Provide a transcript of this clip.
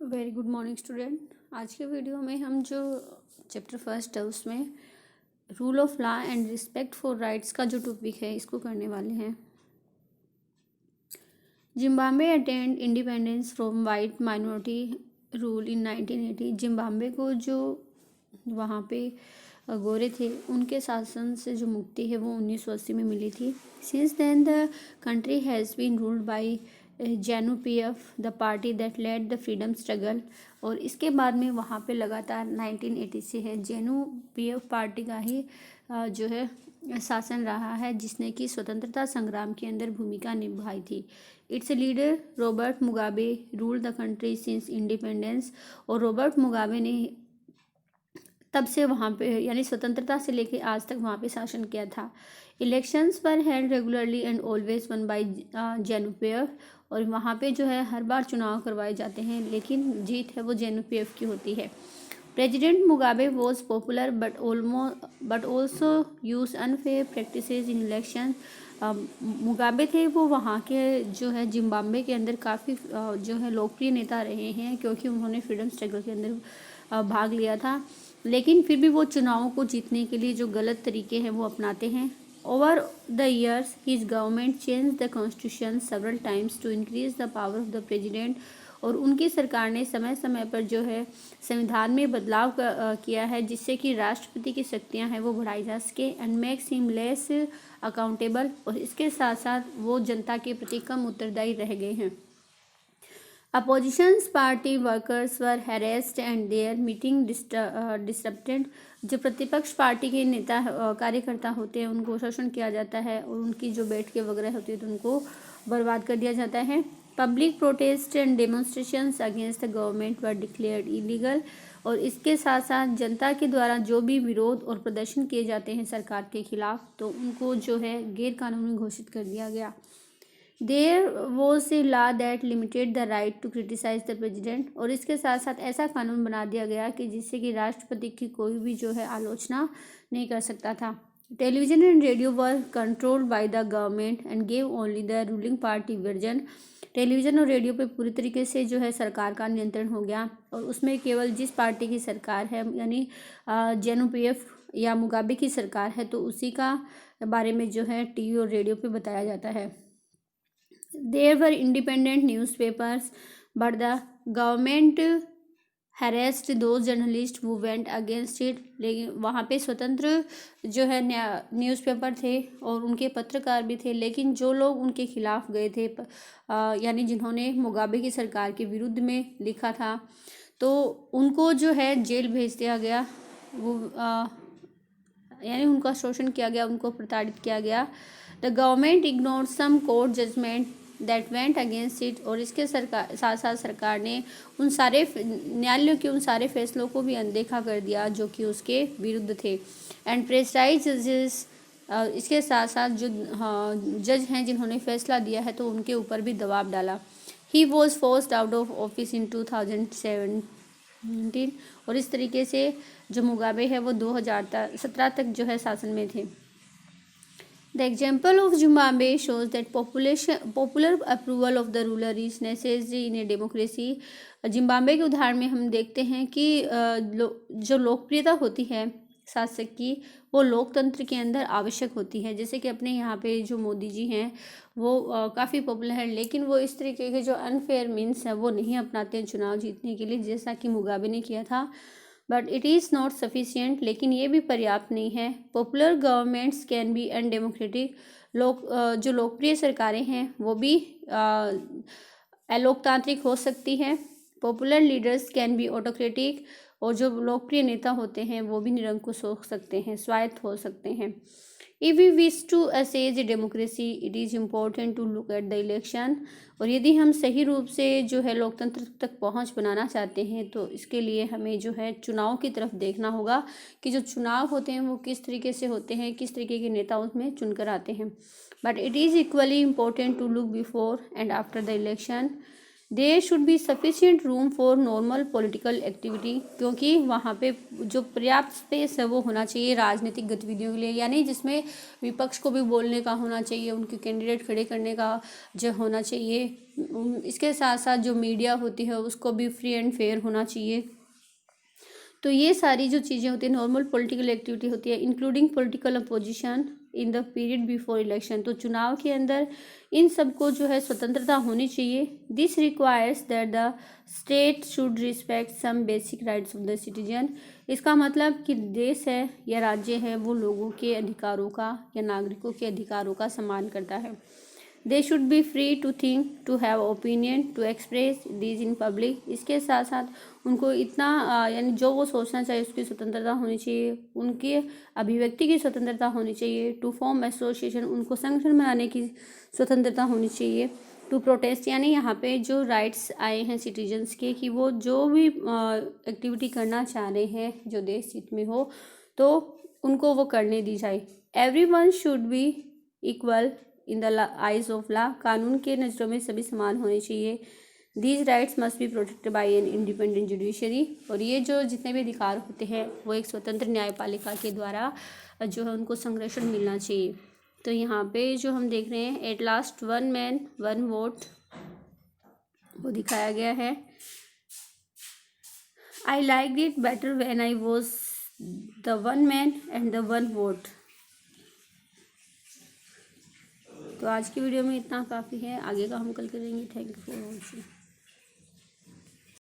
Very good morning student. आज के video में हम जो चैप्टर फर्स्ट है उसमें rule of law and respect for rights का जो टॉपिक है इसको करने वाले हैं। Zimbabwe attend independence from white minority rule in 1980। Zimbabwe को जो वहाँ पे गोरे थे उनके शासन से जो मुक्ति है वो 1980 में मिली थी। Since then the country has been ruled by JNU-PF, the party that led the freedom struggle. और इसके बाद में वहाँ पे लगातार 1980 से है JNU-PF पार्टी का ही जो है शासन रहा है, जिसने कि स्वतंत्रता संग्राम के अंदर भूमिका निभाई थी। It's leader Robert Mugabe ruled the country since independence. और रॉबर्ट मुगाबे ने तब से वहाँ पे यानी स्वतंत्रता से लेकर आज तक वहाँ पे शासन किया था। इलेक्शंस पर held regularly and always one by JNU-PF। और वहाँ पे जो है हर बार चुनाव करवाए जाते हैं, लेकिन जीत है वो JNU-PF की होती है। President Mugabe was popular but also use unfair practices in election. Mugabe थे वो वहाँ के जो है जिम्बाब्वे के अंदर काफ़ी जो है लोकप्रिय नेता रहे हैं, क्योंकि उन्होंने फ्रीडम स्ट्रगल के अंदर भाग लिया था। लेकिन फिर भी वो चुनावों को जीतने के लिए जो गलत तरीके हैं वो अपनाते हैं। Over the years his government change the constitution several times to increase the power of the president. और उनकी सरकार ने समय समय पर जो है संविधान में बदलाव किया है, जिससे कि राष्ट्रपति की शक्तियां हैं वो बढ़ाई जा सके and makes him less accountable. और इसके साथ साथ वो जनता के प्रति कम उत्तरदायी रह गए हैं। Oppositions party workers were harassed and their meeting disrupted. जो प्रतिपक्ष पार्टी के नेता कार्यकर्ता होते हैं उनको शोषण किया जाता है, और उनकी जो बैठकें वगैरह होती है तो उनको बर्बाद कर दिया जाता है। Public protest and demonstrations against the government were declared illegal. और इसके साथ साथ जनता के द्वारा जो भी विरोध और प्रदर्शन किए जाते हैं सरकार के खिलाफ, तो उनको जो है गैर कानूनी घोषित कर दिया गया। There was a law that limited the right to criticise the president. और इसके साथ साथ ऐसा कानून बना दिया गया कि जिससे कि राष्ट्रपति की कोई भी जो है आलोचना नहीं कर सकता था। Television and radio were controlled by the government and gave only the ruling party version. Television और रेडियो पे पूरी तरीके से जो है सरकार का नियंत्रण हो गया, और उसमें केवल जिस पार्टी की सरकार है यानी JNU-PF या मुगाबे की सरकार है तो उसी का बारे में जो है टीवी और रेडियो पे बताया जाता है। There were independent newspapers, but the government harassed those journalists who went against it। लेकिन वहाँ पे स्वतंत्र जो है न्यूज़पेपर थे और उनके पत्रकार भी थे, लेकिन जो लोग उनके खिलाफ गए थे यानी जिन्होंने मुगाबे की सरकार के विरुद्ध में लिखा था, तो उनको जो है जेल भेज दिया गया। वो यानी उनका शोषण किया गया, उनको प्रताड़ित किया गया। The government ignore some court judgement that went against it. और इसके साथ साथ सरकार ने उन सारे न्यायालयों के उन सारे फैसलों को भी अनदेखा कर दिया जो कि उसके विरुद्ध थे। एंड प्रेसाइज जजेस, इसके साथ साथ जो जज हैं जिन्होंने फैसला दिया है तो उनके ऊपर भी दबाव डाला। He was forced out of office in 2017। और इस तरीके से जो मुगाबे है वो 2017 तक जो है शासन में थे। The example of Zimbabwe shows that popular approval of the ruler is necessary in a democracy। Zimbabwe के उदाहरण में हम देखते हैं कि जो लोकप्रियता होती है शासक की वो लोकतंत्र के अंदर आवश्यक होती है। जैसे कि अपने यहाँ पे जो मोदी जी हैं वो काफ़ी पॉपुलर हैं, लेकिन वो इस तरीके के जो अनफेयर मीन्स है वो नहीं अपनाते हैं चुनाव जीतने के लिए, जैसा कि मुगाबे ने किया था। But it is not sufficient, लेकिन ये भी पर्याप्त नहीं है। Popular governments can be undemocratic. जो लोकप्रिय सरकारें हैं वो भी अलोकतांत्रिक हो सकती हैं। Popular leaders can be autocratic. और जो लोकप्रिय नेता होते हैं वो भी निरंकुश हो सकते हैं, स्वायत्त हो सकते हैं। If we wish to assess a democracy it is important to look at the election. और यदि हम सही रूप से जो है लोकतंत्र तक पहुंच बनाना चाहते हैं तो इसके लिए हमें जो है चुनाव की तरफ देखना होगा कि जो चुनाव होते हैं वो किस तरीके से होते हैं, किस तरीके के नेता उसमें चुनकर आते हैं। But it is equally important to look before and after the election there should be sufficient room for normal political activity, क्योंकि वहाँ पे जो पर्याप्त स्पेस है वो होना चाहिए राजनीतिक गतिविधियों के लिए, यानी जिसमें विपक्ष को भी बोलने का होना चाहिए, उनके कैंडिडेट खड़े करने का जो होना चाहिए। इसके साथ साथ जो मीडिया होती है उसको भी फ्री एंड फेयर होना चाहिए। तो ये सारी जो चीज़ें होती है नॉर्मल पॉलिटिकल एक्टिविटी होती है, including political opposition in the period before election. तो चुनाव के अंदर इन सबको जो है स्वतंत्रता होनी चाहिए। This requires that the state should respect some basic rights of the citizen. इसका मतलब कि देश है या राज्य है वो लोगों के अधिकारों का या नागरिकों के अधिकारों का सम्मान करता है। They should be free to think, to have opinion, to express these in public. इसके साथ साथ उनको इतना यानी जो वो सोचना चाहिए उसकी स्वतंत्रता होनी चाहिए, उनकी अभिव्यक्ति की स्वतंत्रता होनी चाहिए। टू फॉर्म एसोसिएशन, उनको संगठन बनाने की स्वतंत्रता होनी चाहिए। टू प्रोटेस्ट, यानी यहाँ पे जो राइट्स आए हैं सिटीजन्स के कि वो जो भी एक्टिविटी करना चाह रहे हैं जो देश हित में हो तो उनको वो करने दी जाए। Everyone should be equal in the eyes of law, कानून के नज़रों में सभी समान होने चाहिए। These rights must be protected by an independent judiciary, और ये जो जितने भी अधिकार होते हैं वो एक स्वतंत्र न्यायपालिका के द्वारा जो है उनको संरक्षण मिलना चाहिए। तो यहाँ पे जो हम देख रहे हैं at last one man one vote वो दिखाया गया है। I like it better when I was the one man and the one vote. तो आज की वीडियो में इतना काफ़ी है, आगे का हम कल करेंगे। Thank you for watching.